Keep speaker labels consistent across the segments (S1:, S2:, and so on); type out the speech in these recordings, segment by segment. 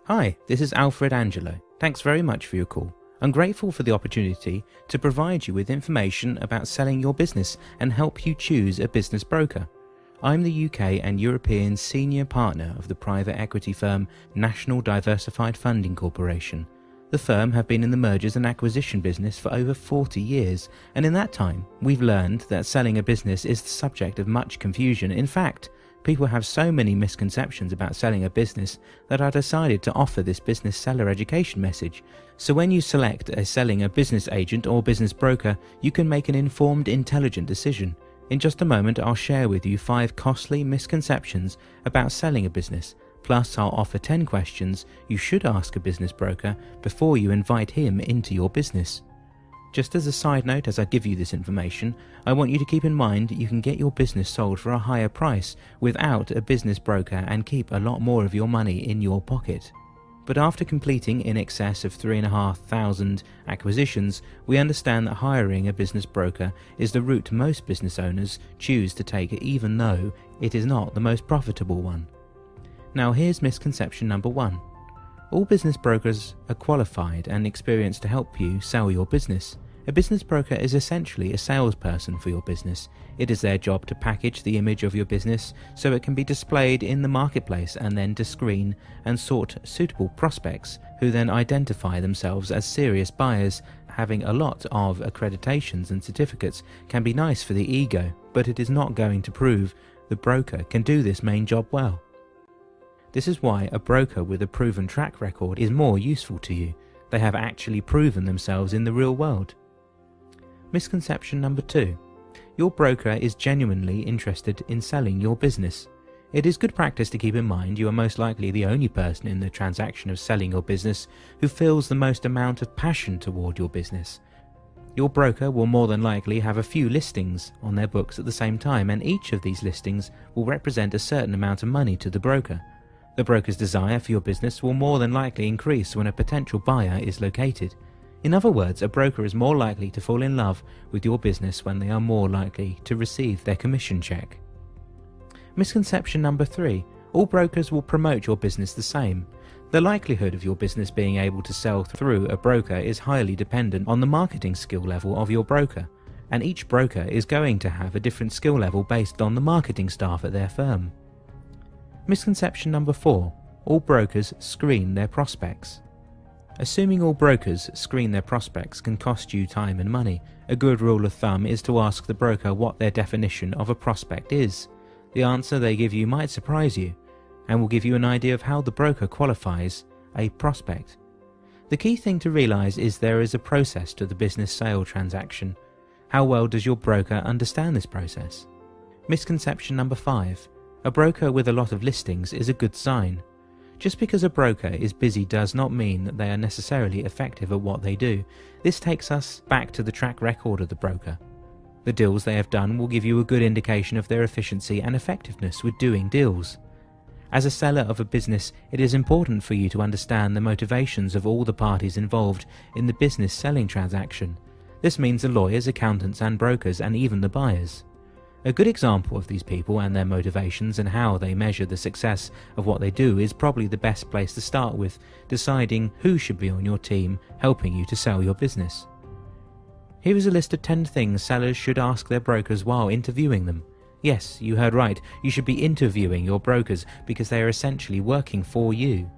S1: Hi, this is Alfred Angelo. Thanks very much for your call. I'm grateful for the opportunity to provide you with information about selling your business and help you choose a business broker. I'm the UK and European senior partner of the private equity firm National Diversified Funding Corporation. The firm have been in the mergers and acquisition business for over 40 years, and in that time, we've learned that selling a business is the subject of much confusion. In fact, people have so many misconceptions about selling a business that I decided to offer this business seller education message. So when you select selling a business agent or business broker, you can make an informed, intelligent decision. In just a moment, I'll share with you 5 costly misconceptions about selling a business. Plus, I'll offer 10 questions you should ask a business broker before you invite him into your business. Just as a side note, as I give you this information, I want you to keep in mind you can get your business sold for a higher price without a business broker and keep a lot more of your money in your pocket. But after completing in excess of 3,500 acquisitions, we understand that hiring a business broker is the route most business owners choose to take, even though it is not the most profitable one. Now here's misconception number 1. All business brokers are qualified and experienced to help you sell your business. A business broker is essentially a salesperson for your business. It is their job to package the image of your business so it can be displayed in the marketplace, and then to screen and sort suitable prospects who then identify themselves as serious buyers. Having a lot of accreditations and certificates can be nice for the ego, but it is not going to prove the broker can do this main job well. This is why a broker with a proven track record is more useful to you. They have actually proven themselves in the real world. Misconception number 2. Your broker is genuinely interested in selling your business. It is good practice to keep in mind you are most likely the only person in the transaction of selling your business who feels the most amount of passion toward your business. Your broker will more than likely have a few listings on their books at the same time, and each of these listings will represent a certain amount of money to the broker. The broker's desire for your business will more than likely increase when a potential buyer is located. In other words, a broker is more likely to fall in love with your business when they are more likely to receive their commission check. Misconception number 3. All brokers will promote your business the same. The likelihood of your business being able to sell through a broker is highly dependent on the marketing skill level of your broker, and each broker is going to have a different skill level based on the marketing staff at their firm. Misconception number 4. All brokers screen their prospects. Assuming all brokers screen their prospects can cost you time and money. A good rule of thumb is to ask the broker what their definition of a prospect is. The answer they give you might surprise you, and will give you an idea of how the broker qualifies a prospect. The key thing to realize is there is a process to the business sale transaction. How well does your broker understand this process? Misconception number 5. A broker with a lot of listings is a good sign. Just because a broker is busy does not mean that they are necessarily effective at what they do. This takes us back to the track record of the broker. The deals they have done will give you a good indication of their efficiency and effectiveness with doing deals. As a seller of a business, it is important for you to understand the motivations of all the parties involved in the business selling transaction. This means the lawyers, accountants and brokers, and even the buyers. A good example of these people and their motivations and how they measure the success of what they do is probably the best place to start with, deciding who should be on your team helping you to sell your business. Here is a list of 10 things sellers should ask their brokers while interviewing them. Yes, you heard right, you should be interviewing your brokers because they are essentially working for you.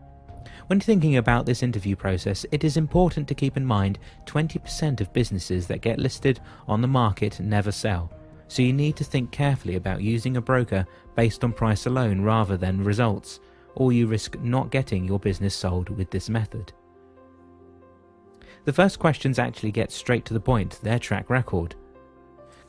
S1: When thinking about this interview process, it is important to keep in mind 20% of businesses that get listed on the market never sell. So you need to think carefully about using a broker based on price alone rather than results, or you risk not getting your business sold with this method. The first questions actually get straight to the point, their track record.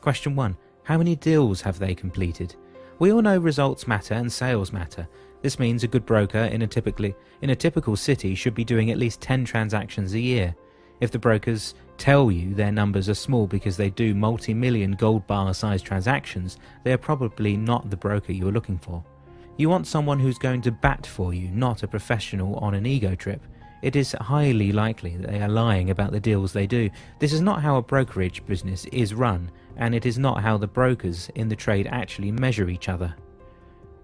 S1: Question 1. How many deals have they completed? We all know results matter and sales matter. This means a good broker in a typical city should be doing at least 10 transactions a year. If the brokers tell you their numbers are small because they do multi-million gold bar sized transactions, they are probably not the broker you are looking for. You want someone who's going to bat for you, not a professional on an ego trip. It is highly likely that they are lying about the deals they do. This is not how a brokerage business is run, and it is not how the brokers in the trade actually measure each other.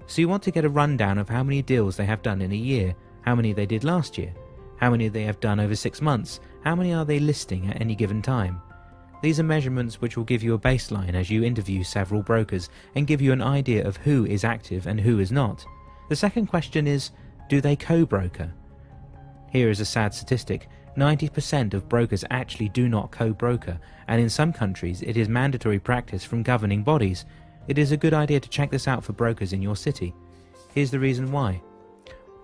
S1: So you want to get a rundown of how many deals they have done in a year, how many they did last year, how many they have done over 6 months, how many are they listing at any given time. These are measurements which will give you a baseline as you interview several brokers and give you an idea of who is active and who is not. The second question is, do they co-broker? Here is a sad statistic. 90% of brokers actually do not co-broker, and in some countries it is mandatory practice from governing bodies. It is a good idea to check this out for brokers in your city. Here's the reason why.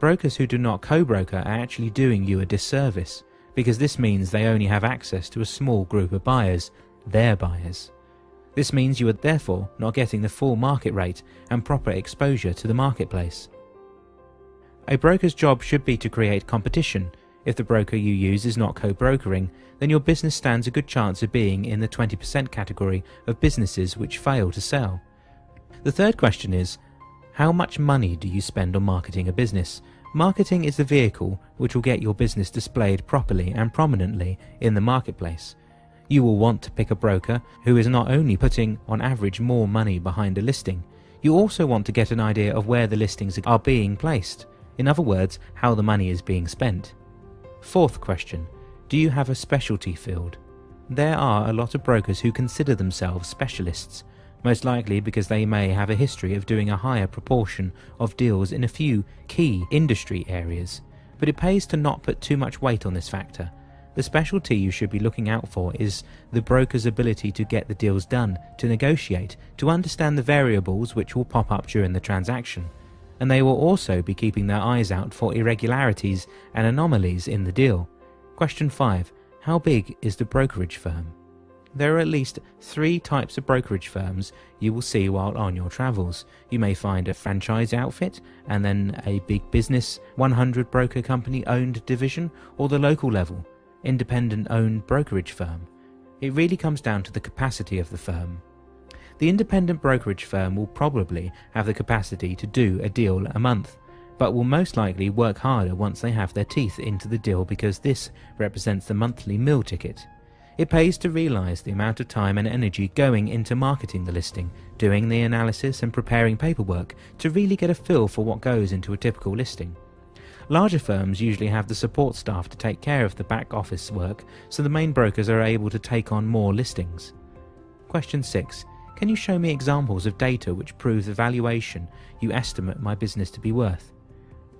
S1: Brokers who do not co-broker are actually doing you a disservice, because this means they only have access to a small group of buyers, their buyers. This means you are therefore not getting the full market rate and proper exposure to the marketplace. A broker's job should be to create competition. If the broker you use is not co-brokering, then your business stands a good chance of being in the 20% category of businesses which fail to sell. The third question is, how much money do you spend on marketing a business? Marketing is the vehicle which will get your business displayed properly and prominently in the marketplace. You will want to pick a broker who is not only putting on average more money behind a listing, you also want to get an idea of where the listings are being placed. In other words, how the money is being spent. Fourth question, do you have a specialty field? There are a lot of brokers who consider themselves specialists, most likely because they may have a history of doing a higher proportion of deals in a few key industry areas, but it pays to not put too much weight on this factor. The specialty you should be looking out for is the broker's ability to get the deals done, to negotiate, to understand the variables which will pop up during the transaction, and they will also be keeping their eyes out for irregularities and anomalies in the deal. Question 5. How big is the brokerage firm? There are at least 3 types of brokerage firms you will see while on your travels. You may find a franchise outfit, and then a big business, 100 broker company owned division, or the local level, independent owned brokerage firm. It really comes down to the capacity of the firm. The independent brokerage firm will probably have the capacity to do a deal a month, but will most likely work harder once they have their teeth into the deal, because this represents the monthly meal ticket. It pays to realise the amount of time and energy going into marketing the listing, doing the analysis and preparing paperwork to really get a feel for what goes into a typical listing. Larger firms usually have the support staff to take care of the back office work, so the main brokers are able to take on more listings. Question 6. Can you show me examples of data which prove the valuation you estimate my business to be worth?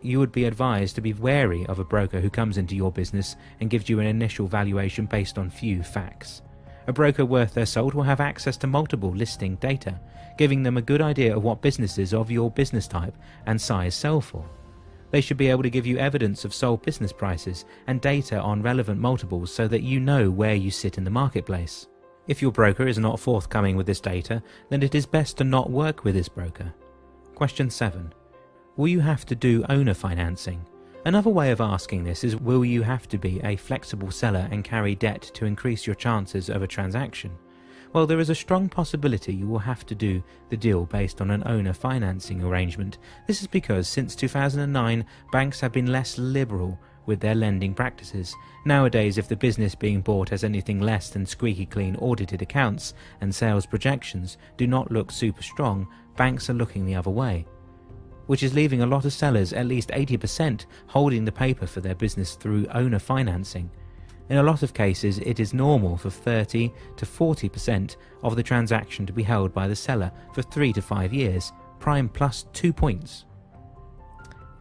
S1: You would be advised to be wary of a broker who comes into your business and gives you an initial valuation based on few facts. A broker worth their salt will have access to multiple listing data, giving them a good idea of what businesses of your business type and size sell for. They should be able to give you evidence of sold business prices and data on relevant multiples so that you know where you sit in the marketplace. If your broker is not forthcoming with this data, then it is best to not work with this broker. Question 7. Will you have to do owner financing? Another way of asking this is, will you have to be a flexible seller and carry debt to increase your chances of a transaction? Well, there is a strong possibility you will have to do the deal based on an owner financing arrangement. This is because since 2009, banks have been less liberal with their lending practices. Nowadays, if the business being bought has anything less than squeaky clean audited accounts and sales projections do not look super strong, banks are looking the other way, which is leaving a lot of sellers, at least 80%, holding the paper for their business through owner financing. In a lot of cases, it is normal for 30 to 40% of the transaction to be held by the seller for 3 to 5 years, prime plus 2 points.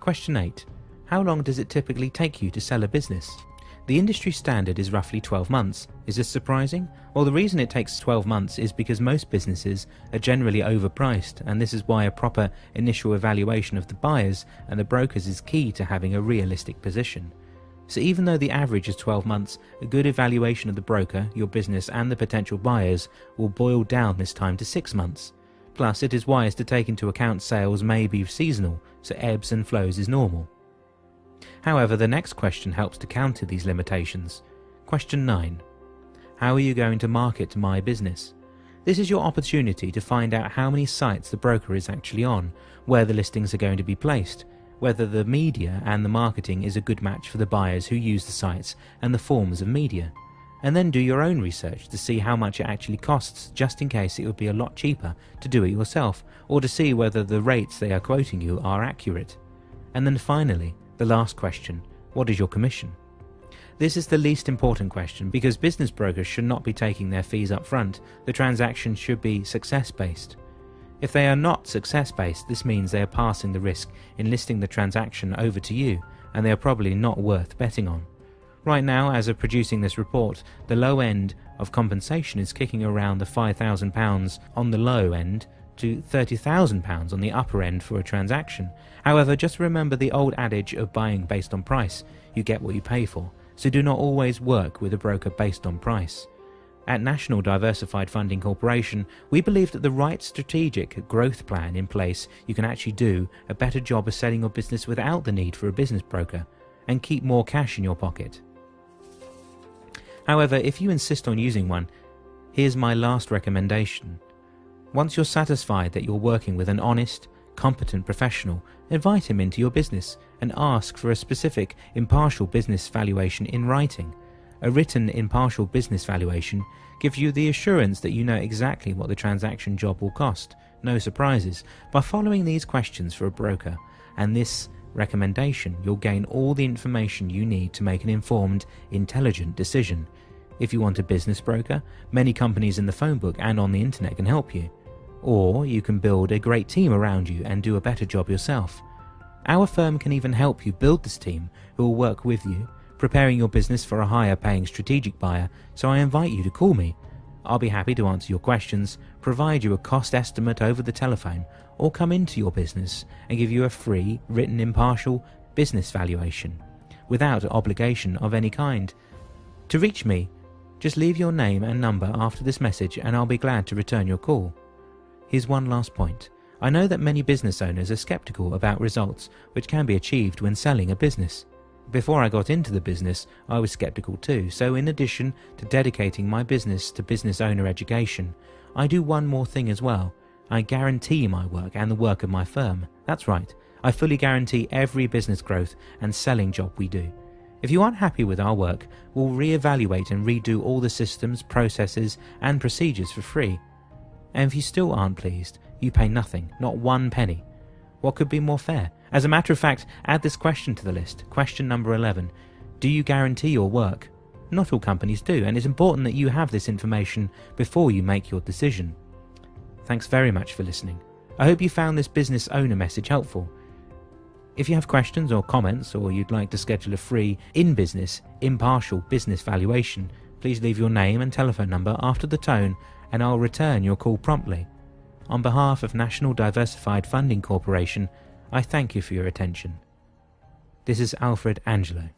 S1: Question 8. How long does it typically take you to sell a business? The industry standard is roughly 12 months. Is this surprising? Well, the reason it takes 12 months is because most businesses are generally overpriced, and this is why a proper initial evaluation of the buyers and the brokers is key to having a realistic position. So even though the average is 12 months, a good evaluation of the broker, your business and the potential buyers will boil down this time to 6 months. Plus, it is wise to take into account sales may be seasonal, so ebbs and flows is normal. However, the next question helps to counter these limitations. Question 9. How are you going to market my business? This is your opportunity to find out how many sites the broker is actually on, where the listings are going to be placed, whether the media and the marketing is a good match for the buyers who use the sites and the forms of media. And then do your own research to see how much it actually costs, just in case it would be a lot cheaper to do it yourself, or to see whether the rates they are quoting you are accurate. And then finally, The last question, what is your commission? This is the least important question because business brokers should not be taking their fees up front. The transaction should be success-based. If they are not success-based, this means they are passing the risk in listing the transaction over to you, and they are probably not worth betting on. Right now, as of producing this report, the low end of compensation is kicking around the £5,000 on the low end to £30,000 on the upper end for a transaction. However, just remember the old adage of buying based on price. You get what you pay for, so do not always work with a broker based on price. At National Diversified Funding Corporation, we believe that the right strategic growth plan in place, you can actually do a better job of selling your business without the need for a business broker and keep more cash in your pocket. However, if you insist on using one, here's my last recommendation. Once you're satisfied that you're working with an honest, competent professional, invite him into your business and ask for a specific, impartial business valuation in writing. A written, impartial business valuation gives you the assurance that you know exactly what the transaction job will cost. No surprises. By following these questions for a broker and this recommendation, you'll gain all the information you need to make an informed, intelligent decision. If you want a business broker, many companies in the phone book and on the internet can help you. Or you can build a great team around you and do a better job yourself. Our firm can even help you build this team who will work with you, preparing your business for a higher paying strategic buyer, so I invite you to call me. I'll be happy to answer your questions, provide you a cost estimate over the telephone, or come into your business and give you a free, written, impartial business valuation, without obligation of any kind. To reach me, just leave your name and number after this message and I'll be glad to return your call. Here's one last point. I know that many business owners are skeptical about results which can be achieved when selling a business. Before I got into the business, I was skeptical too, so in addition to dedicating my business to business owner education, I do one more thing as well. I guarantee my work and the work of my firm. That's right, I fully guarantee every business growth and selling job we do. If you aren't happy with our work, we'll reevaluate and redo all the systems, processes and procedures for free. And if you still aren't pleased, you pay nothing, not one penny. What could be more fair? As a matter of fact, add this question to the list. Question number 11. Do you guarantee your work? Not all companies do, and it's important that you have this information before you make your decision. Thanks very much for listening. I hope you found this business owner message helpful. If you have questions or comments, or you'd like to schedule a free, in-business, impartial business valuation, please leave your name and telephone number after the tone and I'll return your call promptly. On behalf of National Diversified Funding Corporation, I thank you for your attention. This is Alfred Angelo.